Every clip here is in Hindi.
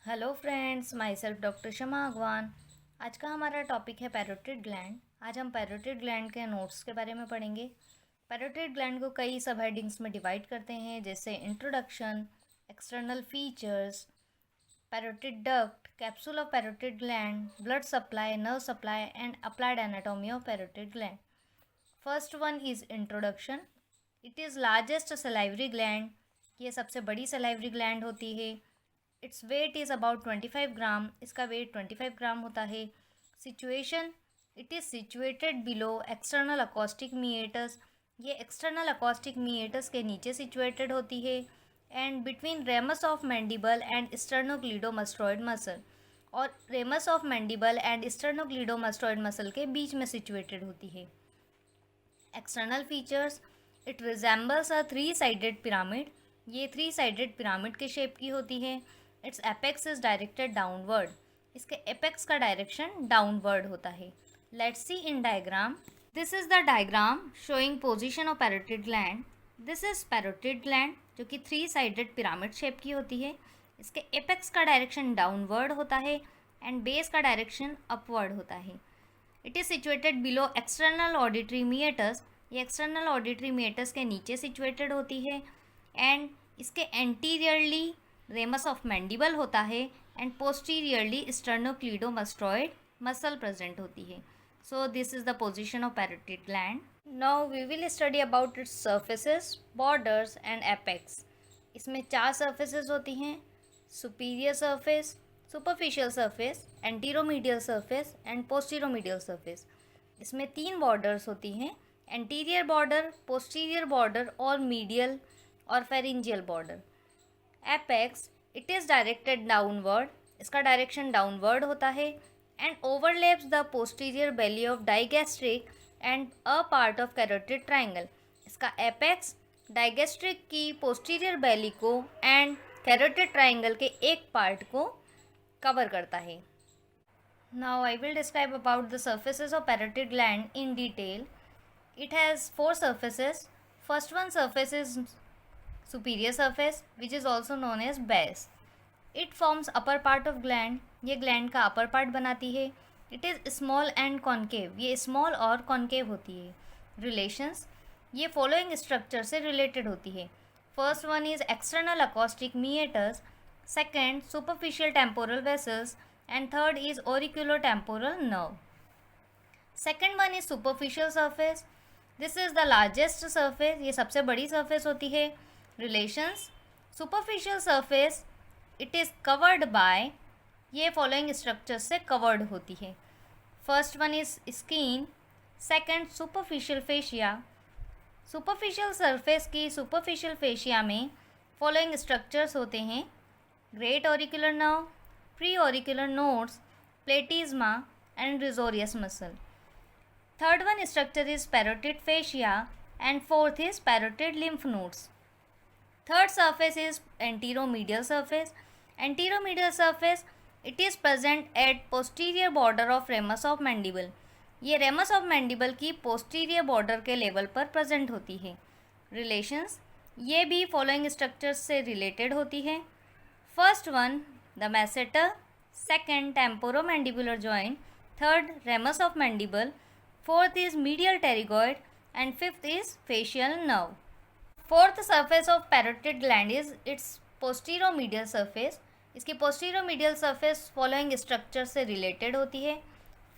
Hello friends, myself doctor Shama Agwan. आज का हमारा टॉपिक है पैरोटिड ग्लैंड। आज हम पैरोटिड ग्लैंड के नोट्स के बारे में पढ़ेंगे। पैरोटिड ग्लैंड को कई सब हेडिंग्स में डिवाइड करते हैं, जैसे introduction, external features, parotid duct, capsule of parotid gland, blood supply, nerve supply and applied anatomy of parotid gland. First one is introduction. It is largest salivary gland. ये सबसे बड़ी सलाइवरी ग्लैंड होती है। Its weight is about 25 gram. इसका वेट 25 ग्राम होता है। Situation, it is situated below external acoustic meatus. ये एक्सटर्नल अकॉस्टिक मीएटस के नीचे सिचुएटेड होती है। And between ramus of mandible and sternocleidomastoid muscle, और ramus of mandible and sternocleidomastoid muscle के बीच में सिचुएटेड होती है। External features, it resembles a three sided pyramid. ये 3-साइडेड पिरामिड के शेप की होती है। Its apex is directed downward. इसके एपेक्स का डायरेक्शन डाउनवर्ड होता है। Let's see in diagram. This is the diagram showing position of parotid gland. This is parotid gland, जो कि 3-साइडेड पिरामिड शेप की होती है। इसके एपेक्स का डायरेक्शन डाउनवर्ड होता है एंड बेस का डायरेक्शन अपवर्ड होता है। It is situated below external auditory meatus. ये एक्सटर्नल ऑडिटरी मीएटस के नीचे सिचुएटेड होती है। एंड इसके एंटीरियरली रेमस ऑफ मैंडिबल होता है and posteriorly sternocleidomastoid muscle present होती है। So this is the position of parotid gland. Now we will study about its surfaces, borders and apex. इसमें 4 सर्फेसेस होती हैं: superior surface, superficial surface, anteromedial surface and posteromedial surface. इसमें 3 बॉर्डर्स होती हैं: एंटीरियर बॉर्डर, पोस्टीरियर बॉर्डर और मीडियल और pharyngeal border. Apex, it is directed downward. इसका डायरेक्शन डाउनवर्ड होता है and overlaps the posterior belly of digastric and a part of carotid triangle. इसका एपेक्स डाइगैस्ट्रिक की पोस्टीरियर बेली को एंड कैरोटिड ट्राइंगल के एक पार्ट को कवर करता है। Now I will describe about the surfaces of parotid gland in detail. It has 4 surfaces. First one surface is superior surface, which is also known as base. It forms upper part of gland. ये gland का upper part बनाती है. It is small and concave. ये small और concave होती है. Relations, ये following structure से related होती है. First one is external acoustic meatus. Second, superficial temporal vessels. And third is auriculotemporal nerve. Second one is superficial surface. This is the largest surface. ये सबसे बड़ी सरफेस होती है। Relations, superficial surface, it is covered by, ये फॉलोइंग स्ट्रक्चर से कवर्ड होती है। First one is skin, second superficial fascia. Superficial surface की सुपरफिशियल फेशिया में फॉलोइंग स्ट्रक्चर्स होते हैं: great auricular nerve, pre auricular nodes, platysma and risorius muscle. Third one structure is parotid fascia and fourth is parotid lymph nodes. Third surface is anteromedial surface. Anteromedial surface, it is present at posterior border of ramus of mandible. ये ramus of mandible की posterior border के level पर present होती है. Relations, ये भी following structures से related होती है. First one, the masseter. Second, temporomandibular joint. Third, ramus of mandible. Fourth is medial pterygoid and fifth is facial nerve. Fourth surface of parotid gland is its posteromedial surface. इसकी posteromedial surface following structure से related होती है.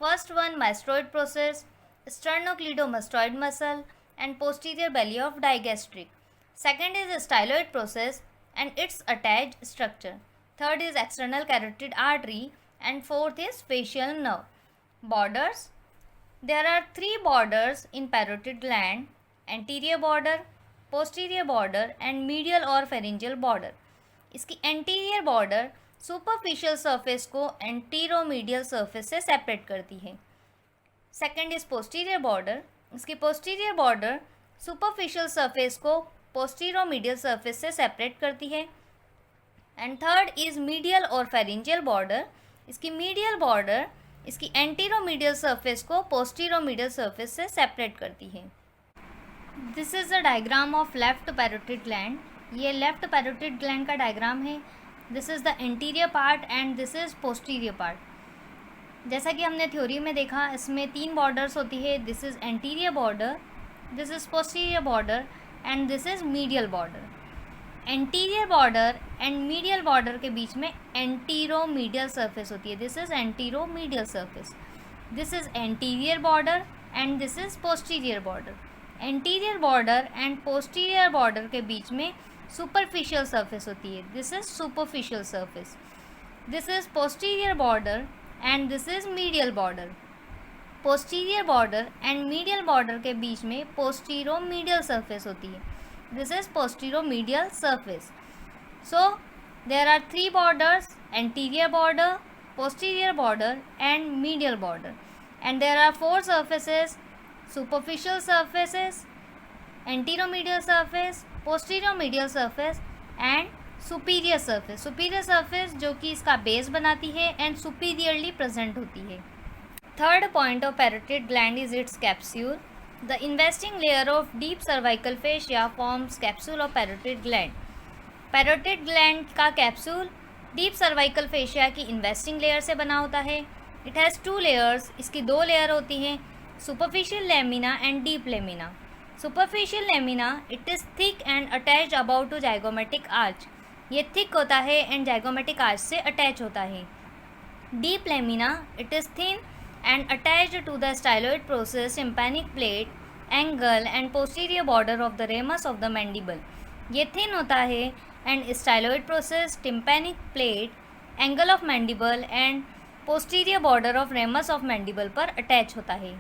First one, mastoid process, sternocleidomastoid muscle and posterior belly of digastric. Second is styloid process and its attached structure. Third is external carotid artery and fourth is facial nerve. Borders, there are 3 borders in parotid gland: anterior border, posterior border and medial or pharyngeal border. इसकी anterior border superficial surface को anteromedial surface से separate करती है. Second is posterior border. इसकी posterior border superficial surface को posteromedial surface से separate करती है. And third is medial or pharyngeal border. इसकी medial border इसकी एंटीरोमीडियल सरफेस को पोस्टीरोमीडियल सरफेस से सेपरेट करती है. This is a diagram of left parotid gland. ये लेफ्ट पैरोटिड ग्लैंड का डायग्राम है. This is the anterior part and this is posterior part. जैसा कि हमने थ्योरी में देखा, इसमें 3 बॉर्डर्स होती है। This is anterior border, this is posterior border and this is medial border. Anterior border and medial border के बीच में एंटीरोमीडियल सरफेस होती है। This is anteromedial surface. This is anterior border and this is posterior border. Anterior border and posterior border के बीच में सुपरफिशियल सरफेस होती है। This is superficial surface. This is posterior border and this is medial border. Posterior border and medial border के बीच में पोस्टीरोमीडियल सरफेस होती है। This is posteromedial surface. So there are 3 borders: anterior border, posterior border and medial border, and there are 4 surfaces: superficial surfaces, anteromedial surface, posteromedial surface and superior surface. Superior surface जो कि इसका बेस बनाती है and superiorly present होती है। Third point of parotid gland is its capsule. The investing layer of deep cervical fascia forms capsule of parotid gland. Parotid gland का कैप्सूल deep cervical fascia की investing layer से बना होता है। It has 2 layers. इसकी 2 लेयर होती हैं, superficial lamina and deep lamina. Superficial lamina, it is thick and attached above to zygomatic arch. ये thick होता है and zygomatic arch से attach होता है। Deep lamina, it is thin and attached to the styloid process, tympanic plate, angle and posterior border of the ramus of the mandible. ये thin होता है and styloid process, tympanic plate, angle of mandible and posterior border of ramus of mandible पर attach होता है।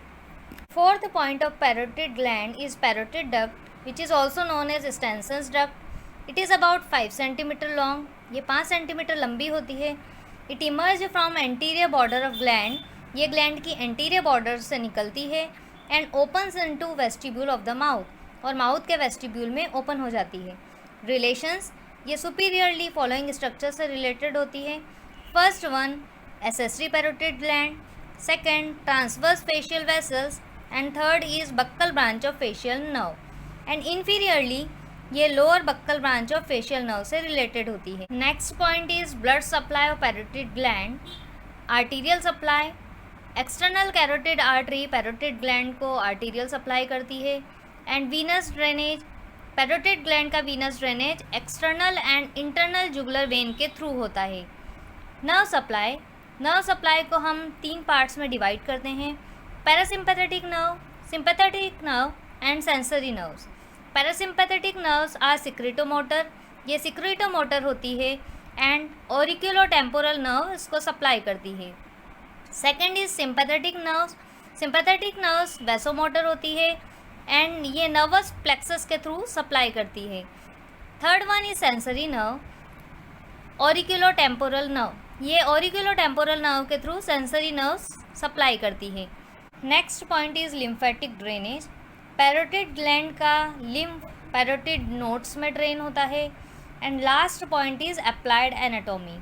Fourth point of parotid gland is parotid duct, which is also known as Stensen's duct. It is about 5 cm long. ये 5 cm लंबी होती है। It emerges from anterior border of gland. ये ग्लैंड की एंटीरियर बॉर्डर से निकलती है and opens into vestibule of the mouth, और माउथ के वेस्टिब्यूल में ओपन हो जाती है। रिलेशंस, ये सुपीरियरली फॉलोइंग स्ट्रक्चर से रिलेटेड होती है। First one, accessory parotid gland, second transverse facial vessels and third is buccal branch of facial nerve, and inferiorly ये lower buccal branch of facial nerve से रिलेटेड होती है। Next point is blood supply of parotid gland. Arterial supply, external carotid artery parotid gland को आर्टीरियल सप्लाई करती है। And venous drainage, parotid gland का venous drainage external and internal jugular vein के थ्रू होता है। नर्व सप्लाई, नर्व सप्लाई को हम 3 पार्ट्स में डिवाइड करते हैं: parasympathetic nerve, sympathetic nerve and sensory nerves. Parasympathetic nerves are secretomotor, ये सिक्रेटोमोटर होती है एंड ऑरिकुलोटेम्पोरल नर्व इसको सप्लाई करती है। Second is sympathetic nerves, sympathetic nerves vasomotor होती है एंड ये नर्वस प्लेक्सस के थ्रू सप्लाई करती है। Third one is sensory nerve, auriculotemporal nerve, ये ऑरिकुलोटेम्पोरल नर्व के थ्रू सेंसरी नर्व्स सप्लाई करती है। Next point is lymphatic drainage. Parotid gland का लिम्फ पैरोटिड नोड्स में ड्रेन होता है। And last point is applied anatomy.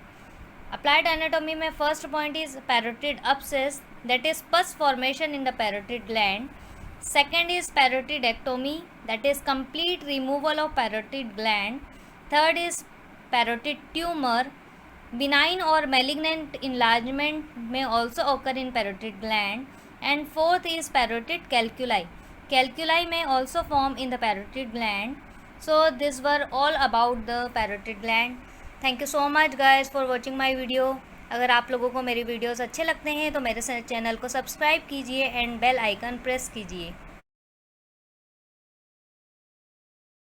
Applied anatomy में first point is parotid abscess, that is pus formation in the parotid gland. Second is parotidectomy, that is complete removal of parotid gland. Third is parotid tumour, benign or malignant enlargement may also occur in parotid gland. And fourth is parotid calculi. Calculi may also form in the parotid gland. So these were all about the parotid gland. Thank you so much guys for watching my video. अगर आप लोगों को मेरी वीडियोस अच्छे लगते हैं तो मेरे चैनल को सब्सक्राइब कीजिए एंड बेल आइकन प्रेस कीजिए।